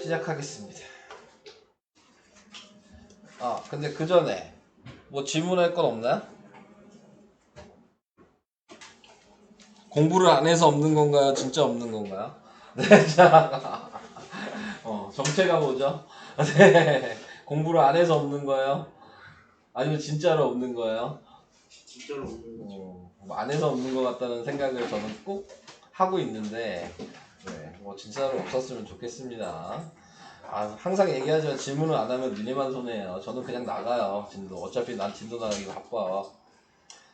시작하겠습니다. 근데 그 전에 뭐 질문할 건 없나요? 공부를 안 해서 없는 건가요? 진짜 없는 건가요? 네, 자, 정체가 뭐죠? 네, 공부를 안 해서 없는 거예요? 아니면 진짜로 없는 거예요? 진짜로 없는 거죠. 안 해서 없는 것 같다는 생각을 저는 꼭 하고 있는데, 네, 뭐 진짜로 없었으면 좋겠습니다. 항상 얘기하지만 질문을 안 하면 니네만 손해예요. 저는 그냥 나가요. 진도. 어차피 난 진도 나가기 바빠.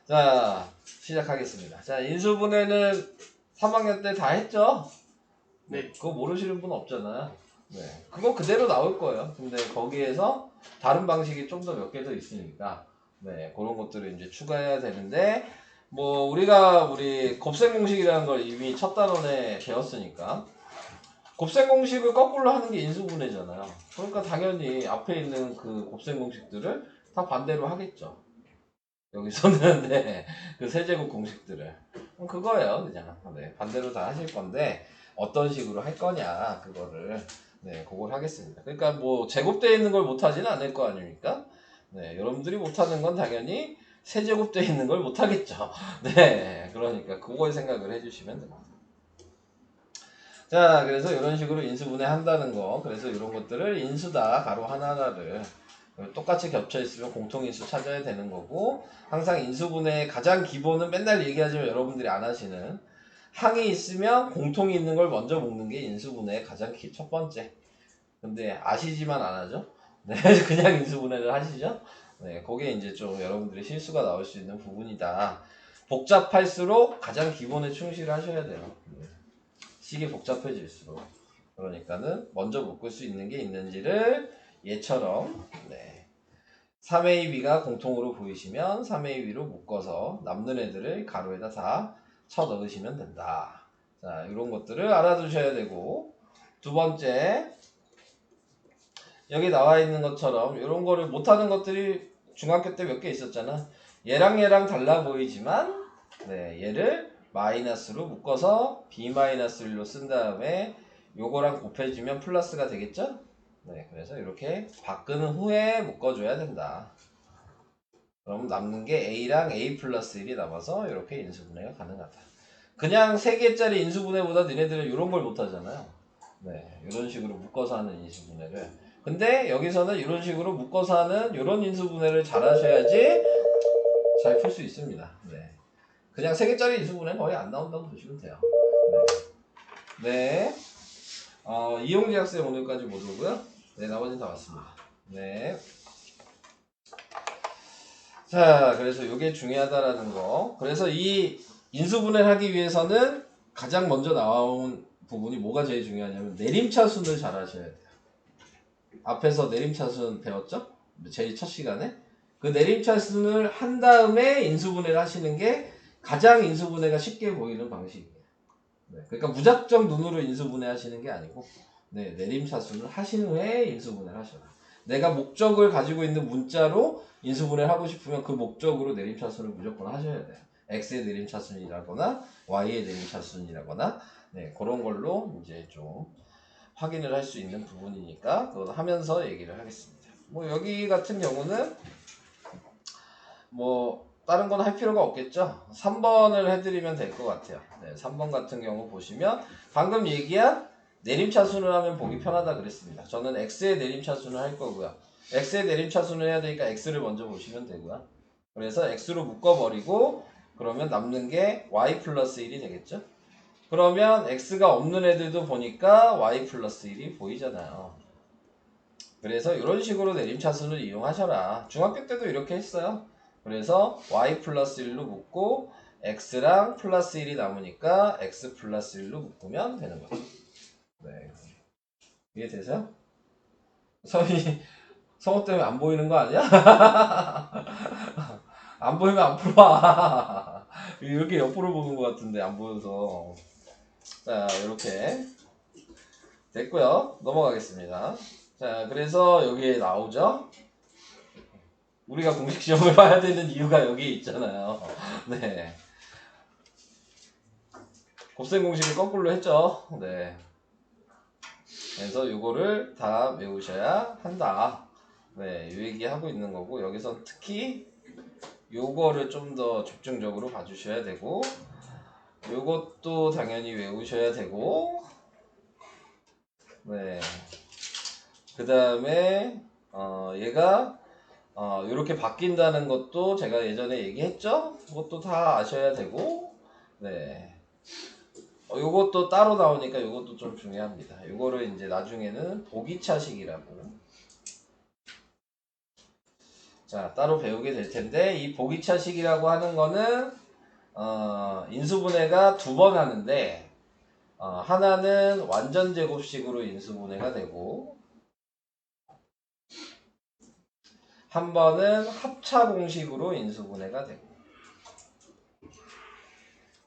자, 시작하겠습니다. 자, 인수분해는 3학년 때 다 했죠? 네. 그거 모르시는 분 없잖아요. 네. 그거 그대로 나올 거예요. 근데 거기에서 다른 방식이 좀 더 몇 개 더 있으니까, 네, 그런 것들을 이제 추가해야 되는데, 뭐, 우리 곱셈 공식이라는 걸 이미 첫 단원에 배웠으니까, 곱셈 공식을 거꾸로 하는 게 인수분해잖아요. 그러니까 당연히 앞에 있는 그 곱셈 공식들을 다 반대로 하겠죠. 여기서는 네, 그 세제곱 공식들을 그거예요. 그냥 네, 반대로 다 하실 건데 어떤 식으로 할 거냐 그거를 네, 그걸 하겠습니다. 그러니까 뭐 제곱되어 있는 걸 못하지는 않을 거 아닙니까? 네, 여러분들이 못하는 건 당연히 세제곱되어 있는 걸 못하겠죠. 네, 그러니까 그걸 생각을 해주시면 됩니다. 자, 그래서 이런 식으로 인수분해 한다는 거. 그래서 이런 것들을 인수다, 가로 하나하나를 똑같이 겹쳐 있으면 공통인수 찾아야 되는 거고, 항상 인수분해의 가장 기본은 맨날 얘기하지만 여러분들이 안 하시는 항이 있으면 공통이 있는 걸 먼저 묶는 게 인수분해의 가장 첫 번째. 근데 아시지만 안 하죠? 네, 그냥 인수분해를 하시죠? 네, 그게 이제 좀 여러분들이 실수가 나올 수 있는 부분이다. 복잡할수록 가장 기본에 충실하셔야 돼요. 식이 복잡해질수록. 그러니까는 먼저 묶을 수 있는 게 있는지를 얘처럼 3a, b가 공통으로 보이시면 3a, b로 묶어서 남는 애들을 가로에다 다 쳐 넣으시면 된다. 자, 이런 것들을 알아두셔야 되고, 두 번째, 여기 나와 있는 것처럼 이런 거를 못하는 것들이 중학교 때 몇 개 있었잖아. 얘랑 달라 보이지만 얘를 마이너스로 묶어서 b-1로 쓴 다음에 요거랑 곱해주면 플러스가 되겠죠? 네, 그래서 이렇게 바꾸는 후에 묶어줘야 된다. 그럼 남는 게 a랑 a 플러스 1이 남아서 이렇게 인수분해가 가능하다. 그냥 3개짜리 인수분해보다 니네들은 이런 걸 못하잖아요. 네, 이런 식으로 묶어서 하는 인수분해를. 근데 여기서는 이런 식으로 묶어서 하는 이런 인수분해를 잘 하셔야지 잘 풀 수 있습니다. 네. 그냥 3개짜리 인수분해는 거의 안 나온다고 보시면 돼요. 네. 이용지 학생 오늘까지 못 오고요. 네, 나머지는 다 왔습니다. 네. 자, 그래서 이게 중요하다라는 거. 그래서 이 인수분해를 하기 위해서는 가장 먼저 나온 부분이 뭐가 제일 중요하냐면 내림차순을 잘 하셔야 돼요. 앞에서 내림차순 배웠죠? 제일 첫 시간에. 그 내림차순을 한 다음에 인수분해를 하시는 게 가장 인수분해가 쉽게 보이는 방식이에요. 네, 그러니까 무작정 눈으로 인수분해 하시는 게 아니고 내림차순을 하신 후에 인수분해를 하셔라. 내가 목적을 가지고 있는 문자로 인수분해를 하고 싶으면 그 목적으로 내림차순을 무조건 하셔야 돼요. x의 내림차순이라거나 y의 내림차순이라거나 그런 걸로 이제 좀 확인을 할 수 있는 부분이니까 그건 하면서 얘기를 하겠습니다. 뭐 여기 같은 경우는 뭐 다른 건 할 필요가 없겠죠. 3번을 해드리면 될 것 같아요. 3번 같은 경우 보시면 방금 얘기한 내림차순을 하면 보기 편하다 그랬습니다. 저는 x의 내림차순을 할 거고요. x의 내림차순을 해야 되니까 x를 먼저 보시면 되고요. 그래서 x로 묶어버리고 그러면 남는 게 y 플러스 1이 되겠죠. 그러면 x가 없는 애들도 보니까 y 플러스 1이 보이잖아요. 그래서 이런 식으로 내림차순을 이용하셔라. 중학교 때도 이렇게 했어요. 그래서 y 플러스 1로 묶고 x랑 플러스 1이 남으니까 x 플러스 1로 묶으면 되는 거죠. 네. 이해되세요? 성우 때문에 안 보이는 거 아니야? 안 보이면 안 풀어. 이렇게 옆으로 보는 것 같은데 안 보여서. 자, 이렇게 됐고요. 넘어가겠습니다. 자, 그래서 여기에 나오죠. 우리가 공식 시험을 봐야 되는 이유가 여기 있잖아요. 네. 곱셈 공식을 거꾸로 했죠. 네. 그래서 요거를 다 외우셔야 한다. 네, 요 얘기 하고 있는 거고, 여기서 특히 요거를 좀 더 집중적으로 봐주셔야 되고, 요것도 당연히 외우셔야 되고, 네. 그 다음에 얘가 이렇게 바뀐다는 것도 제가 예전에 얘기했죠? 그것도 다 아셔야 되고, 네. 요것도 따로 나오니까 요것도 좀 중요합니다. 요거를 이제 나중에는 보기차식이라고. 자, 따로 배우게 될 텐데, 이 보기차식이라고 하는 거는, 인수분해가 두 번 하는데, 하나는 완전 제곱식으로 인수분해가 되고, 한 번은 합차 공식으로 인수분해가 되고.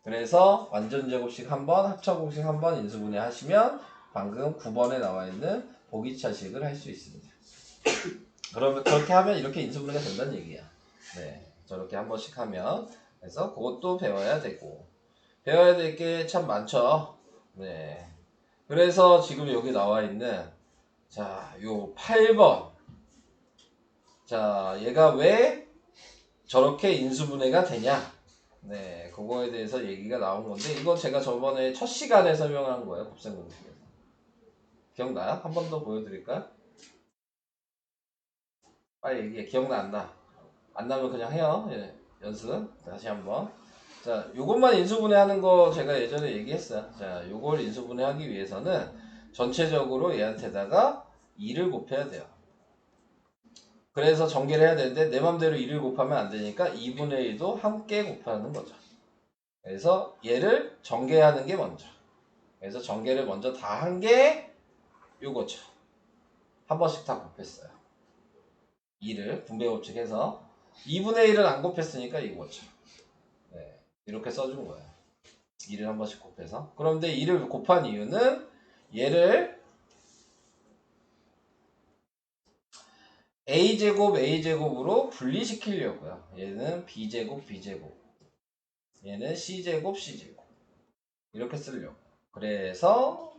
그래서 완전 제곱식 한 번, 합차 공식 한 번 인수분해 하시면 방금 9번에 나와 있는 보기차식을 할 수 있습니다. 그러면 그렇게 하면 이렇게 인수분해가 된다는 얘기야. 네, 저렇게 한 번씩 하면. 그래서 그것도 배워야 되고. 배워야 될 게 참 많죠. 네. 그래서 지금 여기 나와 있는 자, 요 8번. 자, 얘가 왜 저렇게 인수분해가 되냐? 네, 그거에 대해서 얘기가 나온 건데, 이거 제가 저번에 첫 시간에 설명한 거예요, 곱셈공식에서. 기억나요? 한 번 더 보여드릴까요? 빨리 얘기해. 기억나, 안 나? 안 나면 그냥 해요. 예, 연습. 다시 한번. 자, 요것만 인수분해 하는 거 제가 예전에 얘기했어요. 자, 요걸 인수분해 하기 위해서는 전체적으로 얘한테다가 2를 곱해야 돼요. 그래서 전개를 해야 되는데, 내 맘대로 2를 곱하면 안 되니까 2분의 1도 함께 곱하는 거죠. 그래서 얘를 전개하는 게 먼저. 그래서 전개를 먼저 다 한 게 요거죠. 한 번씩 다 곱했어요. 2를 분배법칙해서 2분의 1을 안 곱했으니까 이거죠. 네, 이렇게 써준 거예요. 2를 한 번씩 곱해서. 그런데 2를 곱한 이유는 얘를 a제곱 a제곱으로 분리시키려고요. 얘는 b제곱 b제곱, 얘는 c제곱 c제곱 이렇게 쓰려고. 그래서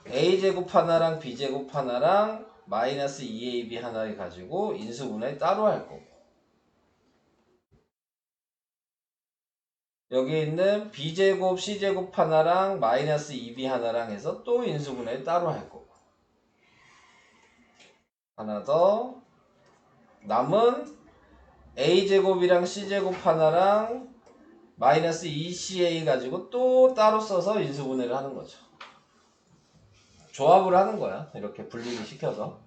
a제곱 하나랑 b제곱 하나랑 마이너스 2ab 하나를 가지고 인수분해 따로 할 거고, 여기 있는 b제곱 c제곱 하나랑 마이너스 2b 하나랑 해서 또 인수분해 따로 할 거고, 하나 더 남은 a제곱이랑 c제곱 하나랑 마이너스 2ca 가지고 또 따로 써서 인수분해를 하는 거죠. 조합을 하는 거야. 이렇게 분리를 시켜서.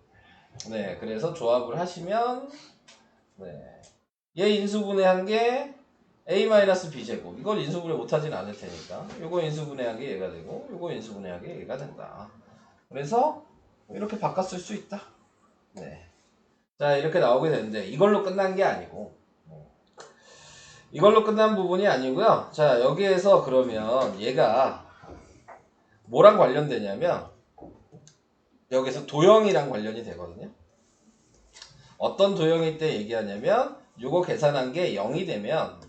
네, 그래서 조합을 하시면, 네, 얘 인수분해한 게 a-b제곱. 이걸 인수분해 못하진 않을 테니까 요거 인수분해한 게 얘가 되고, 요거 인수분해한 게 얘가 된다. 그래서 이렇게 바꿨을 수 있다. 네. 자, 이렇게 나오게 되는데 이걸로 끝난 게 아니고, 이걸로 끝난 부분이 아니고요. 자, 여기에서 그러면 얘가 뭐랑 관련되냐면, 여기서 도형이랑 관련이 되거든요. 어떤 도형일 때 얘기하냐면, 요거 계산한 게 0이 되면,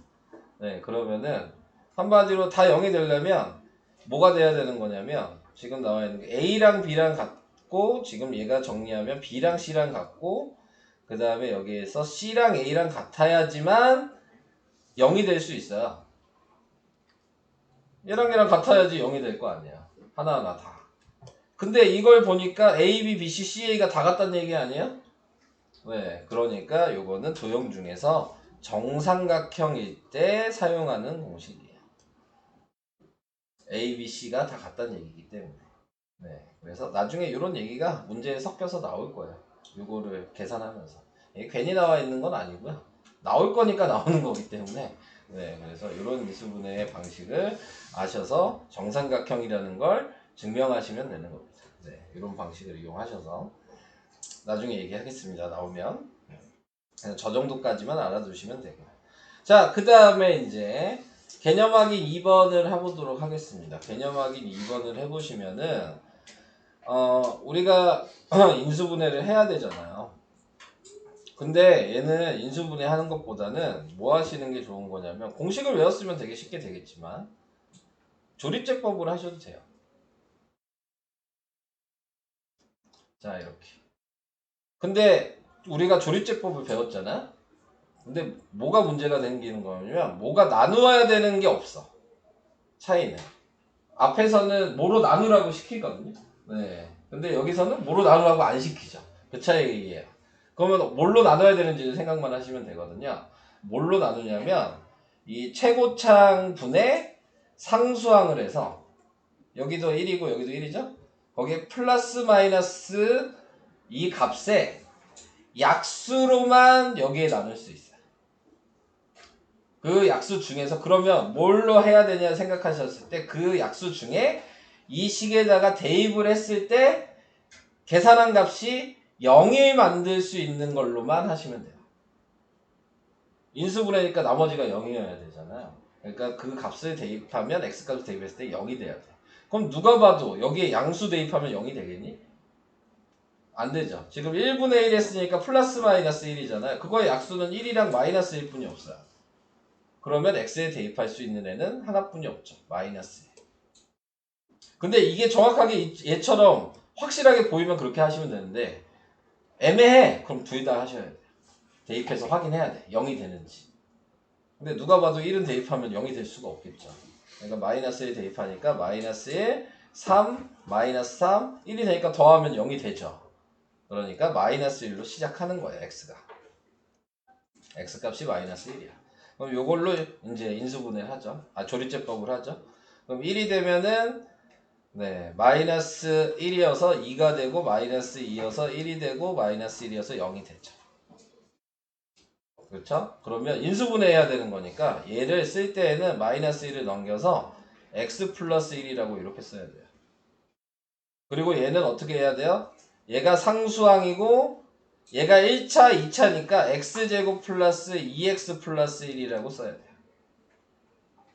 네, 그러면은 한마디로 다 0이 되려면 뭐가 돼야 되는 거냐면, 지금 나와 있는 게 A랑 B랑 같고, 지금 얘가 정리하면 B랑 C랑 같고, 그 다음에 여기에서 C랑 A랑 같아야지만 0이 될 수 있어요. 얘랑 얘랑 같아야지 0이 될 거 아니야. 하나하나 다. 근데 이걸 보니까 A, B, B, C, CA가 다 같다는 얘기 아니에요? 네, 그러니까 요거는 도형 중에서 정삼각형일 때 사용하는 공식이에요. A, B, C가 다 같다는 얘기이기 때문에. 네, 그래서 나중에 이런 얘기가 문제에 섞여서 나올 거예요. 요거를 계산하면서. 이게 괜히 나와 있는 건 아니고요. 나올 거니까 나오는 거기 때문에. 네, 그래서 이런 미수분해의 방식을 아셔서 정삼각형이라는 걸 증명하시면 되는 겁니다. 네, 이런 방식을 이용하셔서 나중에 얘기하겠습니다. 나오면. 그래서 저 정도까지만 알아두시면 되고. 자, 그 다음에 이제 개념 확인 2번을 해보도록 하겠습니다. 개념 확인 2번을 해보시면은, 우리가 인수분해를 해야 되잖아요. 근데 얘는 인수분해 하는 것보다는 뭐 하시는 게 좋은 거냐면, 공식을 외웠으면 되게 쉽게 되겠지만, 조립제법으로 하셔도 돼요. 자, 이렇게. 근데 우리가 조립제법을 배웠잖아. 근데 뭐가 문제가 생기는 거냐면 뭐가 나누어야 되는 게 없어. 차이는. 앞에서는 뭐로 나누라고 시키거든요. 네. 근데 여기서는 뭐로 나누라고 안 시키죠. 그 차이예요. 그러면 뭘로 나눠야 되는지 생각만 하시면 되거든요. 뭘로 나누냐면 이 최고창 분의 상수항을 해서 여기도 1이고 여기도 1이죠. 거기에 플러스 마이너스 이 값에 약수로만 여기에 나눌 수 있어요. 그 약수 중에서 그러면 뭘로 해야 되냐 생각하셨을 때 그 약수 중에 이 식에다가 대입을 했을 때 계산한 값이 0을 만들 수 있는 걸로만 하시면 돼요. 인수분해니까 나머지가 0이어야 되잖아요. 그러니까 그 값을 대입하면 x값을 대입했을 때 0이 돼야 돼. 그럼 누가 봐도 여기에 양수 대입하면 0이 되겠니? 안 되죠. 지금 1분의 1 했으니까 플러스 마이너스 1이잖아요. 그거의 약수는 1이랑 마이너스 1뿐이 없어요. 그러면 x에 대입할 수 있는 애는 하나뿐이 없죠. 마이너스 1. 근데 이게 정확하게 얘처럼 확실하게 보이면 그렇게 하시면 되는데 애매해. 그럼 둘 다 하셔야 돼. 대입해서 확인해야 돼. 0이 되는지. 근데 누가 봐도 1은 대입하면 0이 될 수가 없겠죠. 그러니까 마이너스 1 대입하니까 마이너스 1, 3, 마이너스 3, 1이 되니까 더하면 0이 되죠. 그러니까 마이너스 1로 시작하는 거예요. x가. x값이 마이너스 1이야. 그럼 요걸로 이제 인수분해를 하죠. 조립제법을 하죠. 그럼 1이 되면은 네, 마이너스 1이어서 2가 되고 마이너스 2여서 1이 되고 마이너스 1이어서 0이 되죠. 그렇죠? 그러면 인수분해해야 되는 거니까 얘를 쓸 때에는 마이너스 1을 넘겨서 x 플러스 1이라고 이렇게 써야 돼요. 그리고 얘는 어떻게 해야 돼요? 얘가 상수항이고 얘가 1차, 2차니까 x제곱 플러스 2x 플러스 1이라고 써야 돼요.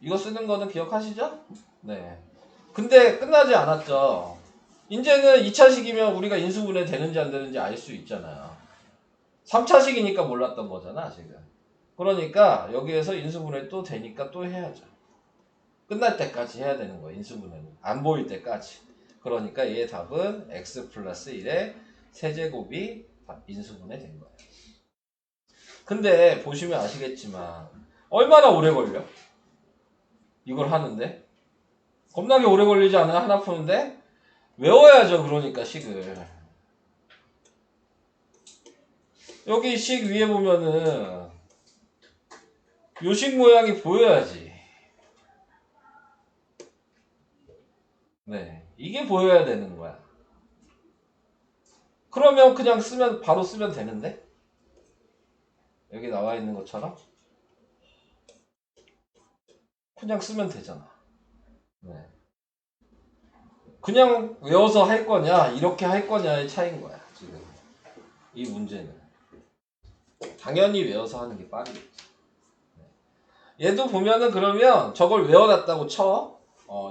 이거 쓰는 거는 기억하시죠? 네. 근데 끝나지 않았죠. 이제는 2차식이면 우리가 인수분해 되는지 안 되는지 알 수 있잖아요. 3차식이니까 몰랐던 거잖아, 지금. 그러니까 여기에서 인수분해 또 되니까 또 해야죠. 끝날 때까지 해야 되는 거예요, 인수분해는. 안 보일 때까지. 그러니까 얘의 답은 x 플러스 1의 세제곱이 인수분해 된 거예요. 근데 보시면 아시겠지만 얼마나 오래 걸려? 이걸 하는데? 겁나게 오래 걸리지 않아요? 하나 푸는데? 외워야죠, 그러니까 식을. 여기 식 위에 보면은 요식 모양이 보여야지. 네, 이게 보여야 되는 거야. 그러면 그냥 바로 쓰면 되는데? 여기 나와 있는 것처럼 그냥 쓰면 되잖아. 네. 그냥 외워서 할 거냐 이렇게 할 거냐의 차이인 거야 지금 이 문제는. 당연히 외워서 하는 게 빠르겠지. 얘도 보면은 그러면 저걸 외워놨다고 쳐.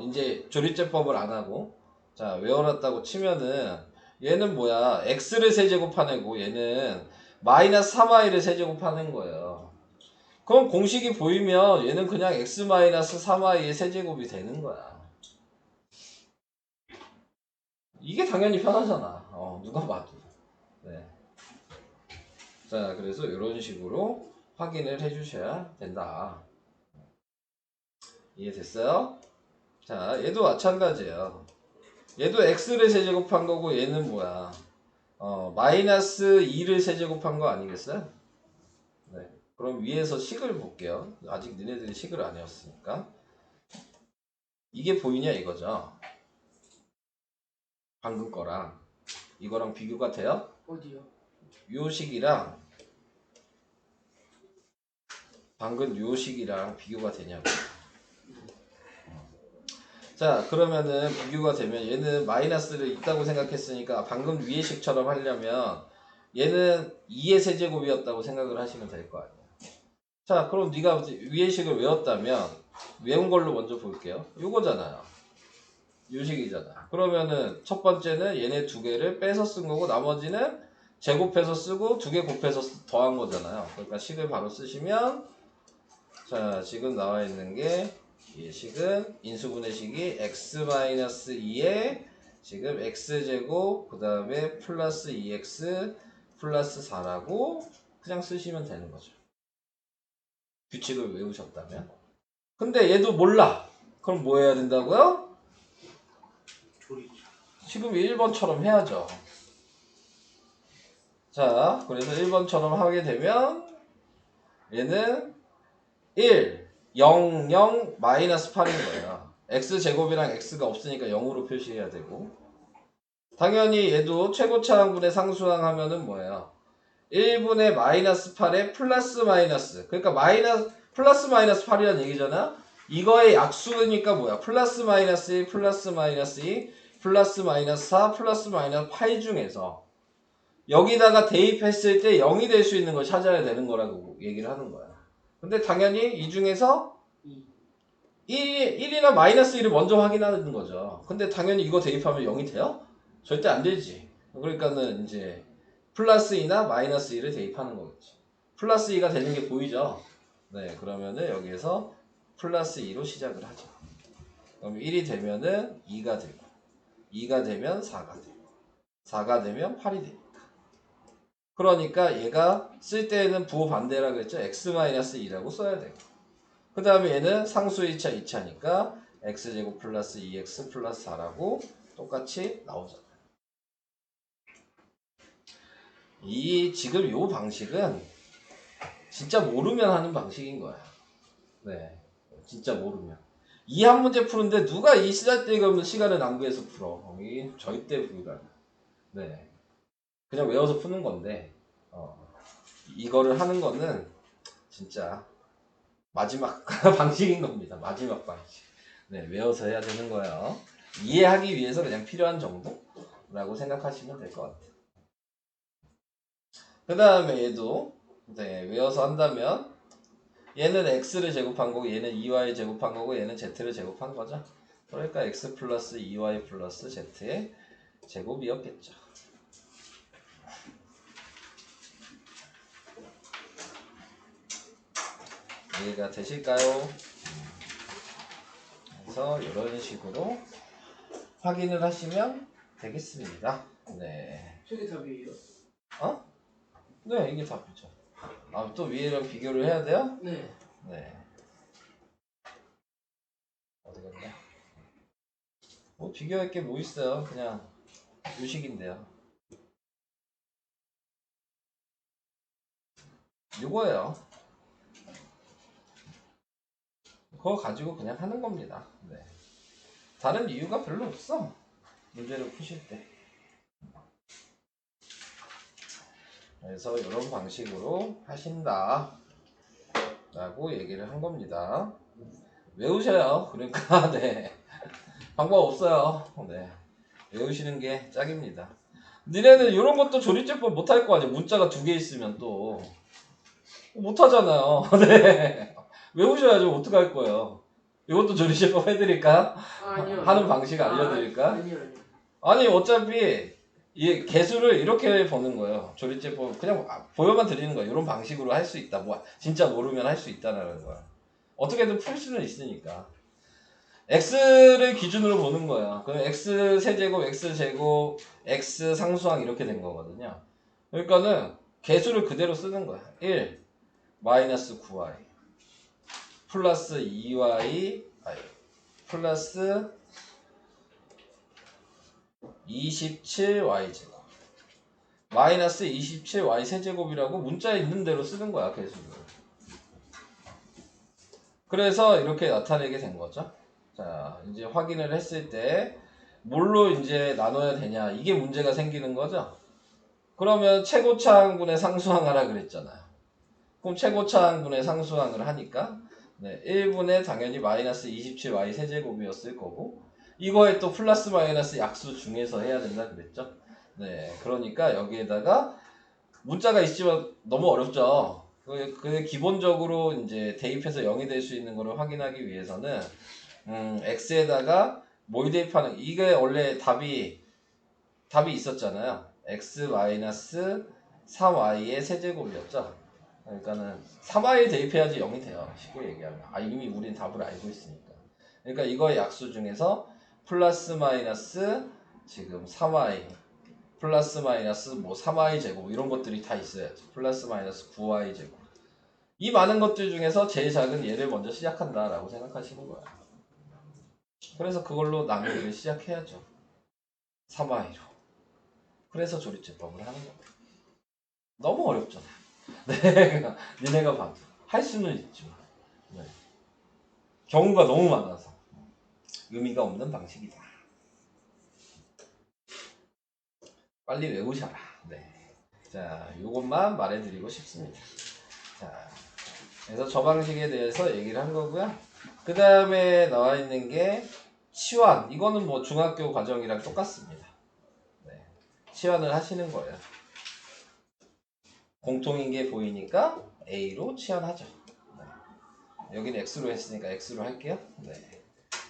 이제 조립제법을 안 하고 자 외워놨다고 치면은 얘는 뭐야, x를 세제곱하는 거고 얘는 마이너스 3y를 세제곱하는 거예요. 그럼 공식이 보이면 얘는 그냥 x 마이너스 3y의 세제곱이 되는 거야. 이게 당연히 편하잖아. 누가 봐도. 네. 자, 그래서 이런 식으로 확인을 해주셔야 된다. 이해됐어요? 자, 얘도 마찬가지예요. 얘도 x를 세제곱한 거고 얘는 뭐야? 마이너스 2를 세제곱한 거 아니겠어요? 네. 그럼 위에서 식을 볼게요. 아직 니네들이 식을 안 해왔으니까. 이게 보이냐 이거죠? 방금 거랑 이거랑 비교가 돼요? 어디요? 요 식이랑 방금 요 식이랑 비교가 되냐고. 자, 그러면은 비교가 되면 얘는 마이너스를 있다고 생각했으니까 방금 위의 식처럼 하려면 얘는 2의 세제곱이었다고 생각을 하시면 될 거 아니에요. 자, 그럼 네가 위의 식을 외웠다면 외운 걸로 먼저 볼게요. 요거잖아요. 요 식이잖아. 그러면은 첫 번째는 얘네 두 개를 빼서 쓴 거고 나머지는 제곱해서 쓰고 두 개 곱해서 더한 거잖아요. 그러니까 식을 바로 쓰시면 자, 지금 나와 있는 게 이 식은 인수분해식이 x-2의 지금 x제곱 그 다음에 플러스 2x 플러스 4라고 그냥 쓰시면 되는 거죠. 규칙을 외우셨다면. 근데 얘도 몰라. 그럼 뭐 해야 된다고요? 조리죠. 지금 1번처럼 해야죠. 자, 그래서 1번처럼 하게 되면 얘는 1, 0, 0, 마이너스 8인 거예요. x제곱이랑 x가 없으니까 0으로 표시해야 되고, 당연히 얘도 최고차항분의 상수항 하면은 뭐예요? 1분의 마이너스 8에 플러스 마이너스, 그러니까 플러스 마이너스 8이라는 얘기잖아. 이거의 약수니까 뭐야? 플러스 마이너스 1, 플러스 마이너스 2, 플러스 마이너스 4, 플러스 마이너스 8 중에서 여기다가 대입했을 때 0이 될 수 있는 걸 찾아야 되는 거라고 얘기를 하는 거야. 근데 당연히 이 중에서 1이나 마이너스 1을 먼저 확인하는 거죠. 근데 당연히 이거 대입하면 0이 돼요? 절대 안 되지. 그러니까는 이제 플러스 2나 마이너스 1을 대입하는 거겠지. 플러스 2가 되는 게 보이죠? 네, 그러면은 여기에서 플러스 2로 시작을 하죠. 그럼 1이 되면은 2가 되고, 2가 되면 4가 되고, 4가 되면 8이 됩니다. 그러니까 얘가 쓸 때에는 부호 반대라 그랬죠? x-2라고 써야 되고, 그 다음에 얘는 상수 1차, 2차니까 x제곱 플러스 2x 플러스 4라고 똑같이 나오잖아요. 지금 요 방식은 진짜 모르면 하는 방식인 거야. 네, 진짜 모르면. 이 한 문제 푸는데 누가 이 시작대가 없는 시간을 낭비해서 풀어. 이 절대 불가능. 네, 그냥 외워서 푸는 건데 이거를 하는 거는 진짜 마지막 방식인 겁니다. 마지막 방식. 네, 외워서 해야 되는 거예요. 이해하기 위해서 그냥 필요한 정도라고 생각하시면 될 것 같아요. 그 다음에 얘도 네, 외워서 한다면 얘는 x를 제곱한 거고 얘는 2y 제곱한 거고 얘는 z를 제곱한 거죠. 그러니까 x 플러스 2y 플러스 z의 제곱이었겠죠. 이해가 되실까요? 그래서 이런 식으로 확인을 하시면 되겠습니다. 네. 저게 답이에요? 어? 네, 이게 답이죠. 아, 또 위에랑 비교를 해야 돼요? 네. 네. 어디 갔냐? 뭐 비교할 게 뭐 있어요? 그냥 유식인데요. 이거예요. 그거 가지고 그냥 하는 겁니다. 네. 다른 이유가 별로 없어. 문제를 푸실 때. 그래서 이런 방식으로 하신다 라고 얘기를 한 겁니다. 외우셔요. 그러니까 네, 방법 없어요. 네, 외우시는 게 짝입니다. 니네는 이런 것도 조립제법 못할 거 아니야. 문자가 2개 있으면 또 못하잖아요. 네, 외우셔야죠. 어떻게 할 거예요. 이것도 조립제법 해드릴까? 아니요. 하는 방식 알려드릴까? 아니요. 아니 어차피 이 개수를 이렇게 보는 거예요. 조립제법 그냥 보여만 드리는 거예요. 이런 방식으로 할 수 있다. 뭐 진짜 모르면 할 수 있다는 거야. 어떻게든 풀 수는 있으니까. x를 기준으로 보는 거야. 그럼 x 세제곱, x 제곱, x 상수항 이렇게 된 거거든요. 그러니까는 개수를 그대로 쓰는 거야. 1 마이너스 9y 플러스 2y 플러스 27y 제곱 마이너스 27y 세제곱이라고 문자에 있는 대로 쓰는 거야, 개수를. 그래서 이렇게 나타내게 된 거죠. 자, 이제 확인을 했을 때 뭘로 이제 나눠야 되냐, 이게 문제가 생기는 거죠. 그러면 최고차항분의 상수항 하라 그랬잖아요. 그럼 최고차항분의 상수항을 하니까 1분의 당연히 마이너스 27y 세제곱이었을 거고, 이거에 또 플러스 마이너스 약수 중에서 해야 된다 그랬죠. 네, 그러니까 여기에다가 문자가 있지만 너무 어렵죠. 그 기본적으로 이제 대입해서 0이 될 수 있는 거를 확인하기 위해서는 x에다가 뭘 대입하는, 이게 원래 답이 있었잖아요. x 마이너스 3y의 세제곱이었죠. 그러니까는 3y 대입해야지 0이 돼요. 쉽게 얘기하면. 이미 우린 답을 알고 있으니까. 그러니까 이거의 약수 중에서 플러스 마이너스 지금 3y 플러스 마이너스 뭐 3y 제곱 이런 것들이 다 있어야지. 플러스 마이너스 9y 제곱. 이 많은 것들 중에서 제일 작은 얘를 먼저 시작한다라고 생각하시는 거야. 그래서 그걸로 나누기를 시작해야죠. 3y로. 그래서 조립제법을 하는 거야. 너무 어렵잖아. 니네가 봐도 할 수는 있지만 네. 경우가 너무 많아서 의미가 없는 방식이다. 빨리 외우셔라. 네. 자, 요것만 말해드리고 싶습니다. 자, 그래서 저 방식에 대해서 얘기를 한 거고요. 그 다음에 나와 있는 게 치환. 이거는 뭐 중학교 과정이랑 똑같습니다. 네. 치환을 하시는 거예요. 공통인 게 보이니까 A로 치환하죠. 네. 여기는 X로 했으니까 X로 할게요. 네.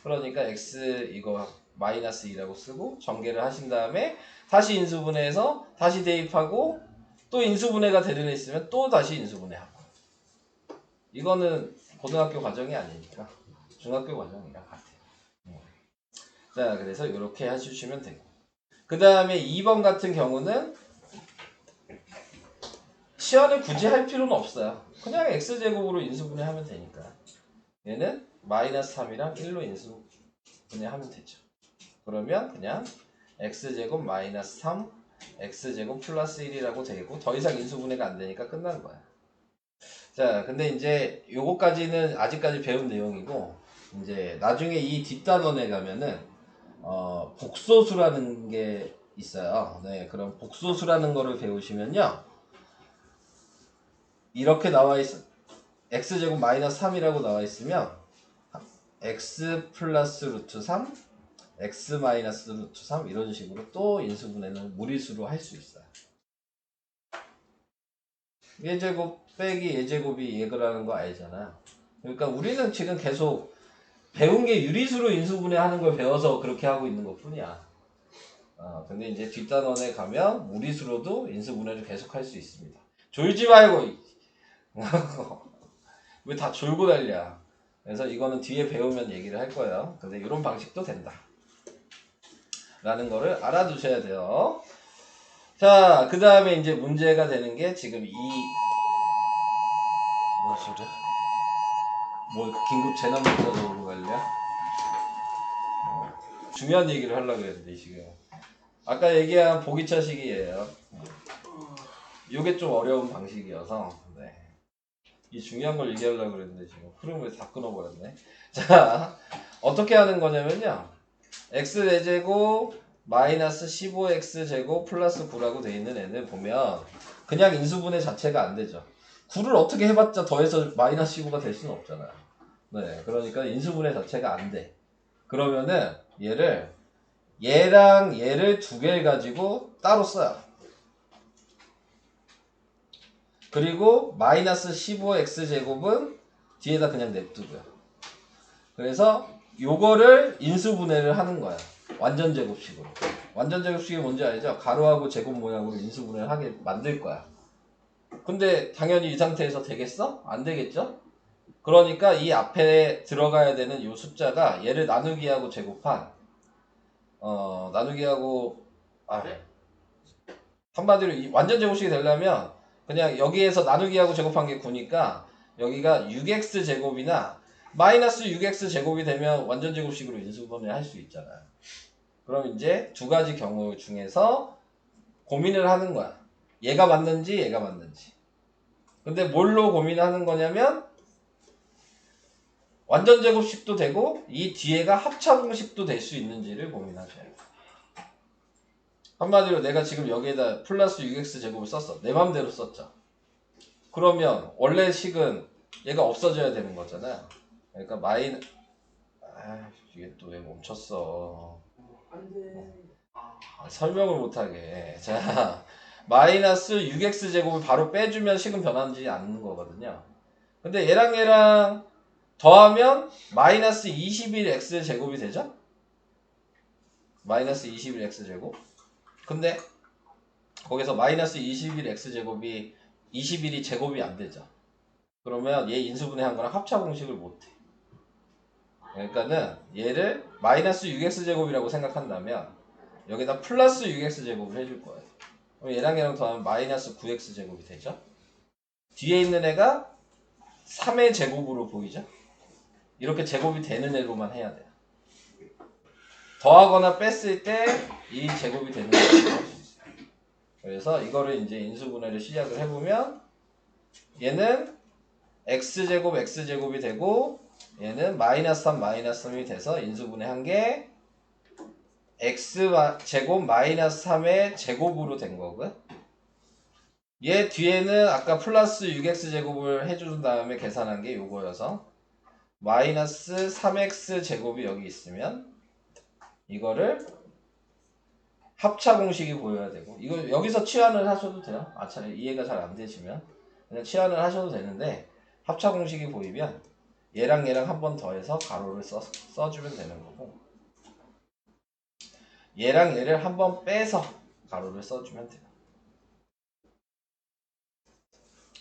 그러니까 X 이거 마이너스 2라고 쓰고 전개를 하신 다음에 다시 인수분해해서 다시 대입하고 또 인수분해가 되는 애 있으면 또 다시 인수분해하고. 이거는 고등학교 과정이 아니니까 중학교 과정이랑 같아요. 자, 그래서 이렇게 해주시면 되고. 그 다음에 2번 같은 경우는 치환을 굳이 할 필요는 없어요. 그냥 x제곱으로 인수분해하면 되니까. 얘는 마이너스 3이랑 1로 인수분해하면 되죠. 그러면 그냥 x제곱 마이너스 3 x제곱 플러스 1이라고 되고 더 이상 인수분해가 안 되니까 끝난 거야. 자, 근데 이제 요거까지는 아직까지 배운 내용이고 이제 나중에 이 뒷단원에 가면은 복소수라는 게 있어요. 네, 그럼 복소수라는 거를 배우시면요. 이렇게 나와 있어. x제곱 마이너스 3이라고 나와 있으면 x 플러스 루트 3 x 마이너스 루트 3 이런 식으로 또 인수분해는 무리수로 할 수 있어요. 예제곱 빼기 예제곱이 예거라는 거 알잖아. 그러니까 우리는 지금 계속 배운 게 유리수로 인수분해 하는 걸 배워서 그렇게 하고 있는 것 뿐이야. 근데 이제 뒷단원에 가면 무리수로도 인수분해를 계속 할 수 있습니다. 졸지 말고 왜 다 졸고 달려. 그래서 이거는 뒤에 배우면 얘기를 할 거예요. 근데 이런 방식도 된다 라는 거를 알아두셔야 돼요. 자, 그 다음에 이제 문제가 되는 게 지금 뭔 소리야? 뭐 긴급 재난 문자 적으러 갈래? 중요한 얘기를 하려고 했는데 지금 아까 얘기한 보기차식이에요. 이게 좀 어려운 방식이어서 네. 이 중요한 걸 얘기하려고 그랬는데 지금 흐름을 다 끊어버렸네. 자, 어떻게 하는 거냐면요. x 4제곱 마이너스 15x제곱 플러스 9라고 돼 있는 애는 보면 그냥 인수분해 자체가 안 되죠. 9를 어떻게 해봤자 더해서 마이너스 15가 될 수는 없잖아요. 네, 그러니까 인수분해 자체가 안 돼. 그러면은 얘랑 얘를 두 개를 가지고 따로 써요. 그리고 마이너스 15x제곱은 뒤에다 그냥 냅두고요. 그래서 요거를 인수분해를 하는 거야. 완전제곱식으로. 완전제곱식이 뭔지 알죠? 가로하고 제곱 모양으로 인수분해를 하게 만들 거야. 근데 당연히 이 상태에서 되겠어? 안 되겠죠? 그러니까 이 앞에 들어가야 되는 이 숫자가 얘를 나누기하고 제곱한 나누기하고 한마디로 이 완전제곱식이 되려면 그냥 여기에서 나누기하고 제곱한 게 9니까 여기가 6x제곱이나 마이너스 6x제곱이 되면 완전제곱식으로 인수분해 할 수 있잖아요. 그럼 이제 두 가지 경우 중에서 고민을 하는 거야. 얘가 맞는지 얘가 맞는지. 근데 뭘로 고민하는 거냐면 완전제곱식도 되고 이 뒤에가 합차공식도 될 수 있는지를 고민하셔야 돼요. 한마디로 내가 지금 여기에다 플러스 6x제곱을 썼어. 내 맘대로 썼죠. 그러면 원래 식은 얘가 없어져야 되는 거잖아. 그러니까 이게 또 왜 멈췄어. 설명을 못하게. 자, 마이너스 6x제곱을 바로 빼주면 식은 변하지 않는 거거든요. 근데 얘랑 더하면 마이너스 21x제곱이 되죠? 마이너스 21x제곱. 근데 거기서 마이너스 21x제곱이 21이 제곱이 안 되죠. 그러면 얘 인수분해 한 거랑 합차 공식을 못 해. 그러니까는 얘를 마이너스 6x제곱이라고 생각한다면 여기다 플러스 6x제곱을 해줄 거예요. 그럼 얘랑 더하면 마이너스 9x제곱이 되죠. 뒤에 있는 애가 3의 제곱으로 보이죠. 이렇게 제곱이 되는 애로만 해야 돼요. 더하거나 뺐을 때 이 제곱이 되는 거예요. 그래서 이거를 이제 인수분해를 시작을 해보면 얘는 x제곱 x제곱이 되고 얘는 마이너스 3 마이너스 3이 돼서 인수분해한 게 x제곱 마이너스 3의 제곱으로 된 거고요. 얘 뒤에는 아까 플러스 6x제곱을 해준 다음에 계산한 게 요거여서 마이너스 3x제곱이 여기 있으면 이거를 합차 공식이 보여야 되고 이거 여기서 치환을 하셔도 돼요. 이해가 잘 안 되시면 그냥 치환을 하셔도 되는데 합차 공식이 보이면 얘랑 얘랑 한 번 더해서 가로를 써주면 되는 거고 얘랑 얘를 한 번 빼서 가로를 써주면 돼요.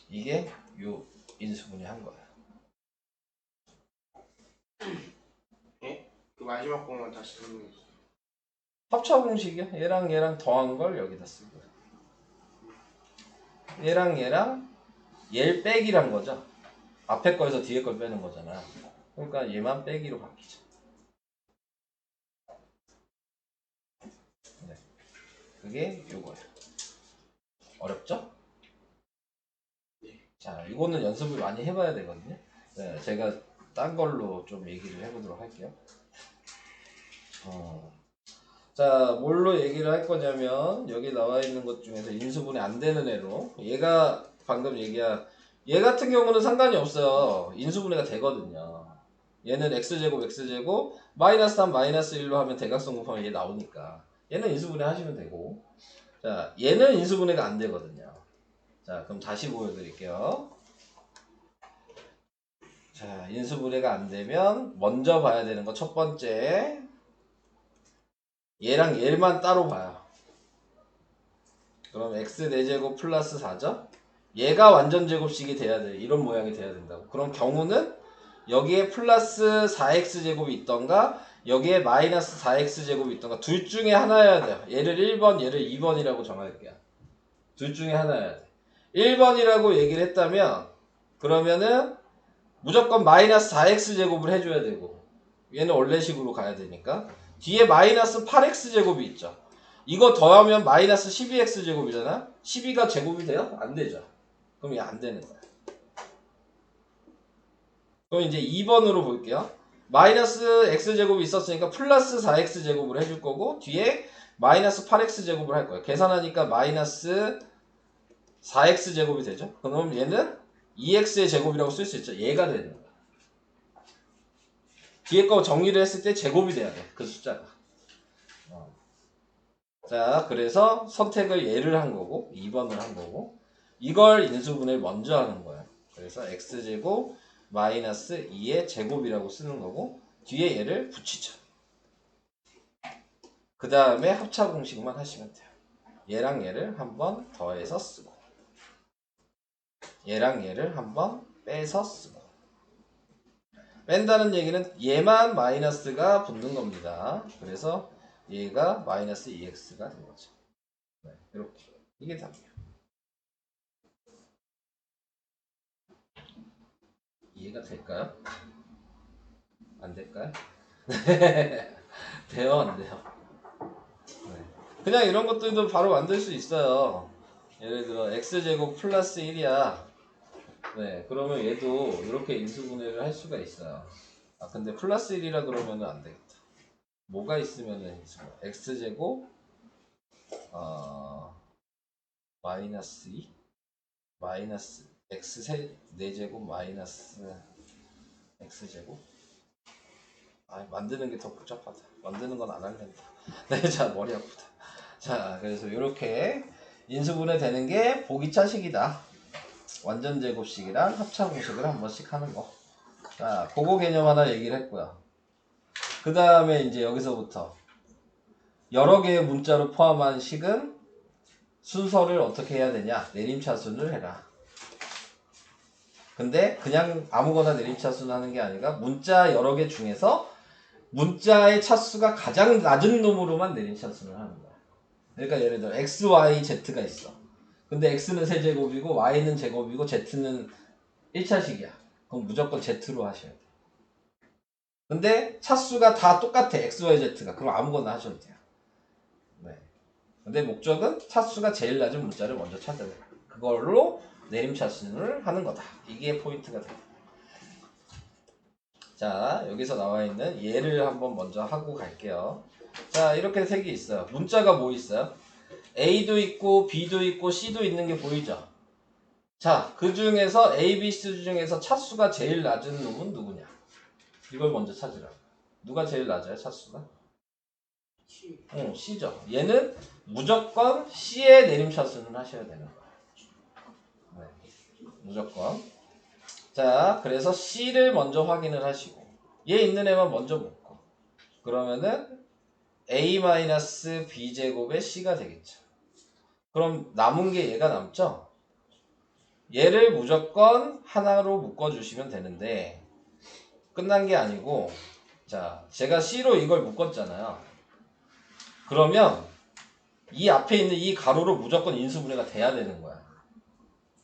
이게 요 인수분해 한 거예요. 예? 그 마지막 거만 다시 설명해 주세요. 합차 공식이요. 얘랑 얘랑 더한 걸 여기다 쓰고요. 얘랑 얘랑 얘를 빼기란 거죠. 앞에 거에서 뒤에 걸 빼는 거잖아. 그러니까 얘만 빼기로 바뀌죠. 네. 그게 요거예요. 어렵죠? 네. 자, 이거는 연습을 많이 해봐야 되거든요. 네, 제가 딴 걸로 좀 얘기를 해보도록 할게요. 자, 뭘로 얘기를 할 거냐면 여기 나와 있는 것 중에서 인수분해 안 되는 애로 얘가 방금 얘기한 얘 같은 경우는 상관이 없어요. 인수분해가 되거든요. 얘는 x제곱 x제곱 마이너스 3 마이너스 1로 하면 대각선 곱하면 얘 나오니까 얘는 인수분해 하시면 되고 자 얘는 인수분해가 안 되거든요. 자 그럼 다시 보여드릴게요. 자 인수분해가 안 되면 먼저 봐야 되는 거 첫 번째 얘랑 얘만 따로 봐요. 그럼 x 4제곱 플러스 4죠? 얘가 완전 제곱식이 돼야 돼. 이런 모양이 돼야 된다고. 그런 경우는 여기에 플러스 4x제곱이 있던가 여기에 마이너스 4x제곱이 있던가 둘 중에 하나여야 돼요. 얘를 1번 얘를 2번이라고 정할게요. 둘 중에 하나여야 돼. 1번이라고 얘기를 했다면 그러면은 무조건 마이너스 4x제곱을 해줘야 되고 얘는 원래식으로 가야 되니까 뒤에 마이너스 8x제곱이 있죠. 이거 더하면 마이너스 12x제곱이잖아. 12가 제곱이 돼요? 안 되죠. 그럼 이게 안 되는 거야. 그럼 이제 2번으로 볼게요. 마이너스 x제곱이 있었으니까 플러스 4x제곱을 해줄 거고 뒤에 마이너스 8x제곱을 할 거예요. 계산하니까 마이너스 4x제곱이 되죠. 그럼 얘는 2x의 제곱이라고 쓸 수 있죠. 얘가 되는 거야. 뒤에 거 정리를 했을 때 제곱이 돼야 돼. 그 숫자가. 자, 그래서 선택을 얘를 한 거고 2번을 한 거고 이걸 인수분해를 먼저 하는 거예요. 그래서 x제곱 마이너스 2의 제곱이라고 쓰는 거고 뒤에 얘를 붙이죠. 그 다음에 합차 공식만 하시면 돼요. 얘랑 얘를 한번 더해서 쓰고 얘랑 얘를 한번 빼서 쓰고 뺀다는 얘기는 얘만 마이너스가 붙는 겁니다. 그래서 얘가 마이너스 2x가 된 거죠. 네, 이렇게 이게 답이에요. 이해가 될까요? 안 될까요? 돼요, 안 돼요? 네. 그냥 이런 것들도 바로 만들 수 있어요. 예를 들어 x제곱 플러스 1이야. 네, 그러면 얘도 이렇게 인수분해를 할 수가 있어요. 아, 근데 플러스 1이라 그러면은 안 되겠다. 뭐가 있으면은 x제곱 마이너스 2 마이너스 x 4제곱 마이너스 x제곱 만드는 게 더 복잡하다. 만드는 건 안 할랜다. 네, 자 머리 아프다. 자 그래서 이렇게 인수분해 되는 게 보기 차식이다. 완전 제곱식이랑 합차 공식을 한 번씩 하는 거. 자 그거 개념 하나 얘기를 했고요. 그 다음에 이제 여기서부터 여러 개의 문자로 포함한 식은 순서를 어떻게 해야 되냐? 내림차순을 해라. 근데 그냥 아무거나 내림차순 하는 게 아니라 문자 여러 개 중에서 문자의 차수가 가장 낮은 놈으로만 내림차순을 하는 거야. 그러니까 예를 들어 x, y, z가 있어. 근데 x는 세제곱이고 y는 제곱이고 z는 1차식이야. 그럼 무조건 z로 하셔야 돼. 근데 차수가 다 똑같아. x, y, z가. 그럼 아무거나 하셔도 돼요. 네. 근데 목적은 차수가 제일 낮은 문자를 먼저 찾아야 돼. 그걸로 내림차순을 하는 거다. 이게 포인트가 돼. 자, 여기서 나와 있는 예를 한번 먼저 하고 갈게요. 자, 이렇게 세 개 있어요. 문자가 뭐 있어요? A도 있고 B도 있고 C도 있는 게 보이죠? 자, 그 중에서 A, B, C 중에서 차수가 제일 낮은 놈은 누구냐? 이걸 먼저 찾으라. 누가 제일 낮아요, 차수가? C죠. 얘는 무조건 C의 내림차순을 하셔야 되는 거예요. 네, 무조건. 자, 그래서 C를 먼저 확인을 하시고 얘 있는 애만 먼저 묶고 그러면은 A-B제곱의 C가 되겠죠. 그럼 남은 게 얘가 남죠? 얘를 무조건 하나로 묶어주시면 되는데 끝난 게 아니고 자, 제가 C로 이걸 묶었잖아요. 그러면 이 앞에 있는 이 가로로 무조건 인수분해가 돼야 되는 거야.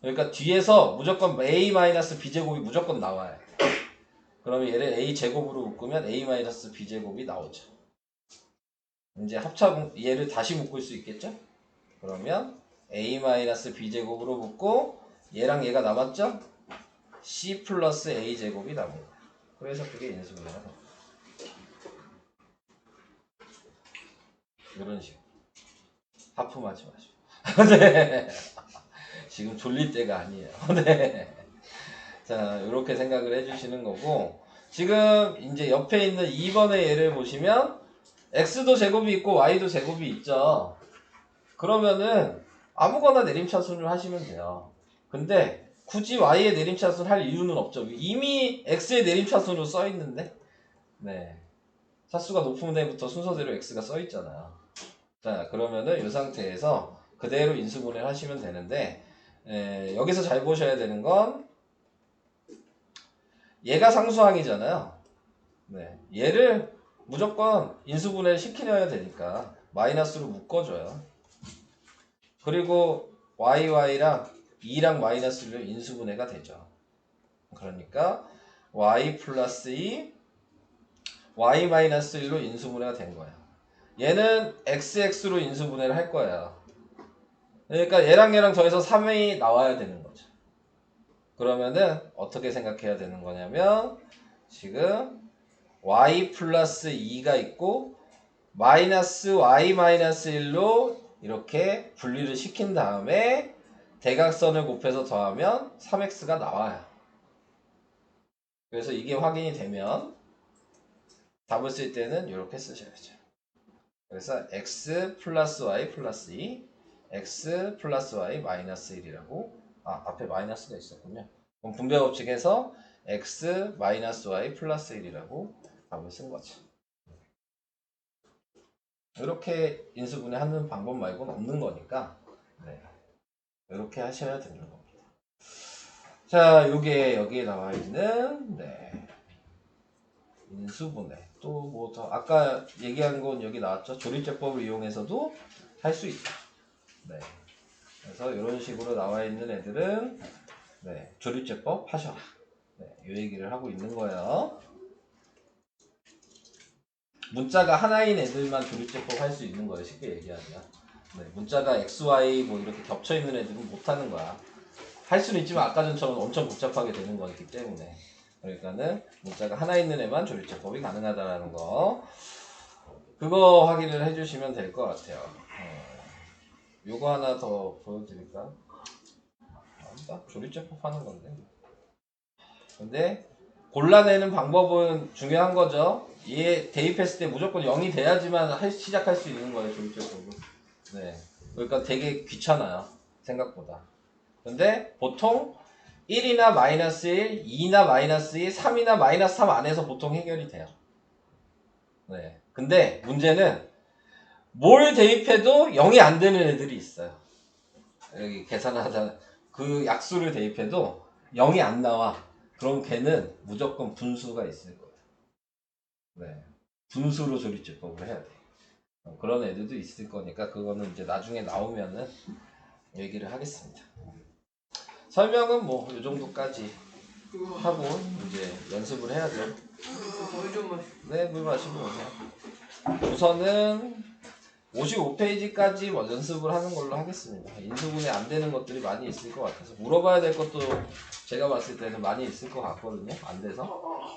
그러니까 뒤에서 무조건 A-B제곱이 무조건 나와요. 그러면 얘를 A제곱으로 묶으면 A-B제곱이 나오죠. 이제 얘를 다시 묶을 수 있겠죠? 그러면 A-B제곱으로 묶고 얘랑 얘가 남았죠? C 플러스 A제곱이 남은 거야. 그래서 그게 인수분해가 됩니다. 이런 식으로. 하품하지 마시고. 네. 지금 졸릴 때가 아니에요. 네. 자, 이렇게 생각을 해주시는 거고 지금 이제 옆에 있는 2번의 예를 보시면 X도 제곱이 있고 Y도 제곱이 있죠. 그러면은 아무거나 내림차순을 하시면 돼요. 근데 굳이 Y의 내림차순 할 이유는 없죠. 이미 X의 내림차순으로 써있는데 네. 차수가 높은 애부터 순서대로 X가 써있잖아요. 자, 그러면은 이 상태에서 그대로 인수분해를 하시면 되는데 여기서 잘 보셔야 되는 건 얘가 상수항이잖아요. 네. 얘를 무조건 인수분해를 시키려야 되니까 마이너스로 묶어줘요. 그리고 YY랑 2랑 마이너스로 인수분해가 되죠. 그러니까 Y 플러스 2 Y 마이너스 1로 인수분해가 된 거예요. 얘는 XX로 인수분해를 할 거예요. 그러니까 얘랑 더해서 3이 나와야 되는 거죠. 그러면은 어떻게 생각해야 되는 거냐면 지금 Y 플러스 2가 있고 마이너스 Y 마이너스 1로 이렇게 분리를 시킨 다음에 대각선을 곱해서 더하면 3x가 나와요. 그래서 이게 확인이 되면 답을 쓸 때는 이렇게 쓰셔야죠. 그래서 x 플러스 y 플러스 2 x 플러스 y 마이너스 1이라고 앞에 마이너스가 있었군요. 그럼 분배 법칙에서 x 마이너스 y 플러스 1이라고 답을 쓴 거죠. 이렇게 인수분해 하는 방법 말고는 없는 거니까 네. 이렇게 하셔야 되는 겁니다. 자, 요게 여기에 나와 있는 네. 인수분해 또 뭐 더 아까 얘기한 건 여기 나왔죠. 조립제법을 이용해서도 할 수 있다. 네. 그래서 이런 식으로 나와 있는 애들은 네, 조립제법 하셔라. 네, 이 얘기를 하고 있는 거예요. 문자가 하나인 애들만 조립제법 할 수 있는 거예요. 쉽게 얘기하면. 네, 문자가 XY 뭐 이렇게 겹쳐 있는 애들은 못 하는 거야. 할 수는 있지만 아까 전처럼 엄청 복잡하게 되는 거기 때문에. 그러니까는 문자가 하나 있는 애만 조립제법이 가능하다라는 거. 그거 확인을 해주시면 될 것 같아요. 요거 하나 더 보여드릴까? 딱 조립제법 하는 건데. 근데 골라내는 방법은 중요한 거죠. 얘 대입했을 때 무조건 0이 돼야지만 시작할 수 있는 거예요, 조립제법은. 네. 그러니까 되게 귀찮아요. 생각보다. 근데 보통 1이나 마이너스 1, 2나 마이너스 2, 3이나 마이너스 3 안에서 보통 해결이 돼요. 네. 근데 문제는 뭘 대입해도 0이 안 되는 애들이 있어요. 여기 계산하자 그 약수를 대입해도 0이 안 나와. 그럼 걔는 무조건 분수가 있을 거예요. 네. 분수로 조립제법을 해야 돼. 그런 애들도 있을 거니까 그거는 이제 나중에 나오면은 얘기를 하겠습니다. 설명은 뭐 이 정도까지 하고 이제 연습을 해야 돼요. 물좀 마시. 네, 물 마시고 오세요. 우선은 55페이지까지 연습을 하는 걸로 하겠습니다. 인수분해 안 되는 것들이 많이 있을 것 같아서 물어봐야 될 것도 제가 봤을 때는 많이 있을 것 같거든요. 안 돼서.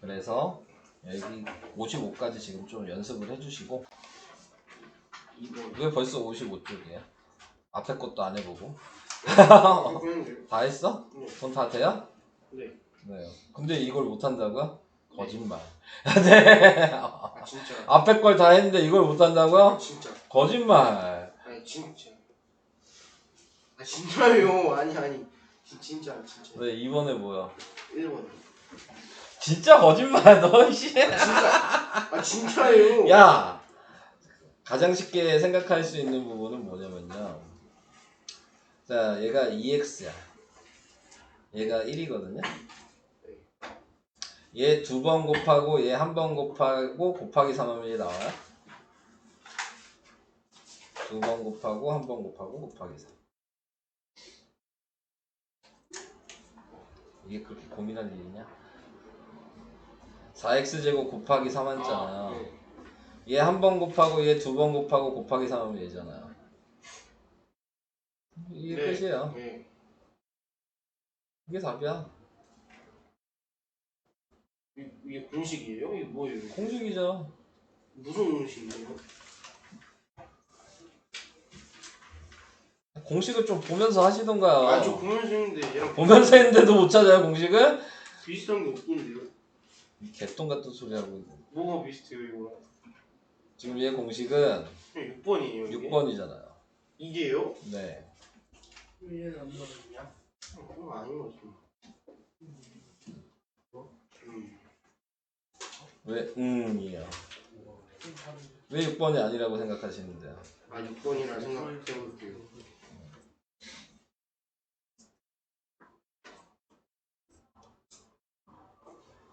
그래서 여기 55까지 지금 좀 연습을 해주시고. 왜 벌써 55쪽이에요? 앞에 것도 안 해보고. 다 했어? 네. 그건 다 돼요? 네. 네. 근데 이걸 못 한다고요? 거짓말. 네. 아 진짜. 앞에 걸 다 했는데 이걸 못 한다고요? 진짜. 거짓말. 아니 진짜. 아 진짜요. 아니. 진짜. 왜 2번에 뭐야? 1번. 진짜 거짓말 너 씨. 아 진짜예요. 야. 가장 쉽게 생각할 수 있는 부분은 뭐냐면요. 자, 얘가 2x야. 얘가 1이거든요. 얘 2번 곱하고 얘 1번 곱하고 곱하기 3하면 얘 나와요? 2번 곱하고 1번 곱하고 곱하기 3. 이게 그렇게 고민할 일이냐? 4x제곱 곱하기 3 했잖아요. 네. 얘 1번 곱하고 얘 2번 곱하고 곱하기 3하면 얘잖아요. 이게 네. 끝이에요. 네. 이게 답이야. 이게 공식이에요? 이게 뭐예요? 공식이죠. 무슨 공식이에요? 공식을 좀 보면서 하시던가요. 아 저 보면서 했는데 얘랑 보면서 했는데도 못 찾아요, 공식을? 비슷한 게 없던데요? 개똥 같은 소리 하고 있네. 뭐가 비슷해요 이거랑? 지금 얘 공식은 6번이에요. 6번이잖아요. 이게요? 네. 왜 얘는 안 맞았냐? 그거 아닌 것 같아. 왜 이요? 왜 6번이 아니라고 생각하시는데요? 아 6번이라 생각해볼게요.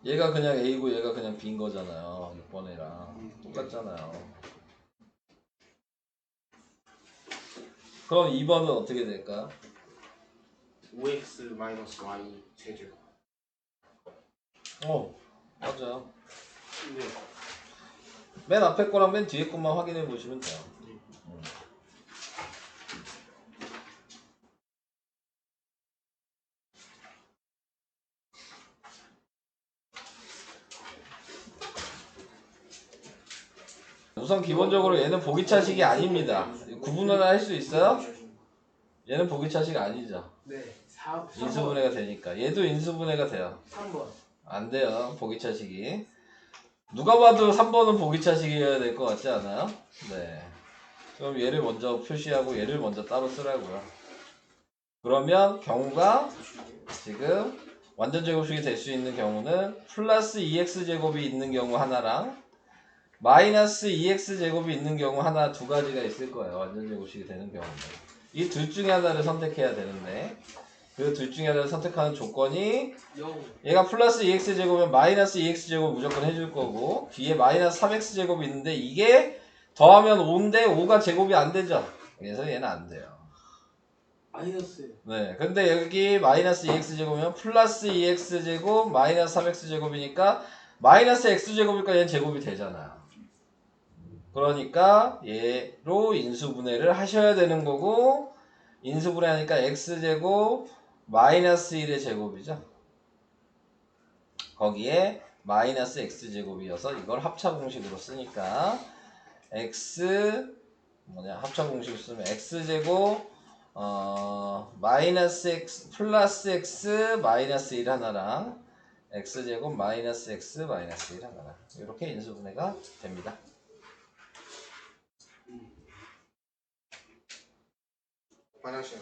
얘가 그냥 A고 얘가 그냥 B인 거잖아요. 6번이랑 똑같잖아요. 그럼 2번은 어떻게 될까요? 5x 마이너스 y 세제곱. 맞아요. 네. 맨 앞에 거랑 맨 뒤에 것만 확인해 보시면 돼요. 우선 기본적으로 얘는 보기차식이 아닙니다. 구분을 할 수 있어요? 얘는 보기차식 아니죠. 네. 4, 인수분해가 되니까. 얘도 인수분해가 돼요. 3번. 안 돼요. 보기차식이. 누가 봐도 3번은 보기차식이어야 될 것 같지 않아요? 네. 그럼 얘를 먼저 표시하고 얘를 먼저 따로 쓰라고요. 그러면 경우가 지금 완전 제곱식이 될 수 있는 경우는 플러스 2x제곱이 있는 경우 하나랑 마이너스 2x제곱이 있는 경우 하나 두 가지가 있을 거예요. 완전 제곱식이 되는 경우는. 이 둘 중에 하나를 선택해야 되는데 그 둘 중에 하나를 선택하는 조건이 얘가 플러스 2x제곱이면 마이너스 2x제곱 무조건 해줄 거고 뒤에 마이너스 3x제곱이 있는데 이게 더하면 5인데 5가 제곱이 안 되죠. 그래서 얘는 안 돼요. 마이너스. 네, 근데 여기 마이너스 2x제곱이면 플러스 2x제곱 마이너스 3x제곱이니까 마이너스 x제곱이니까 얘는 제곱이 되잖아요. 그러니까 얘로 인수분해를 하셔야 되는 거고 인수분해하니까 x제곱 마이너스 1의 제곱이죠. 거기에 마이너스 x제곱이어서 이걸 합차공식으로 쓰니까 합차공식으로 쓰면 x제곱 마이너스 x 플러스 x 마이너스 1 하나랑 x제곱 마이너스 x 마이너스 1 하나랑 이렇게 인수분해가 됩니다. 화장실.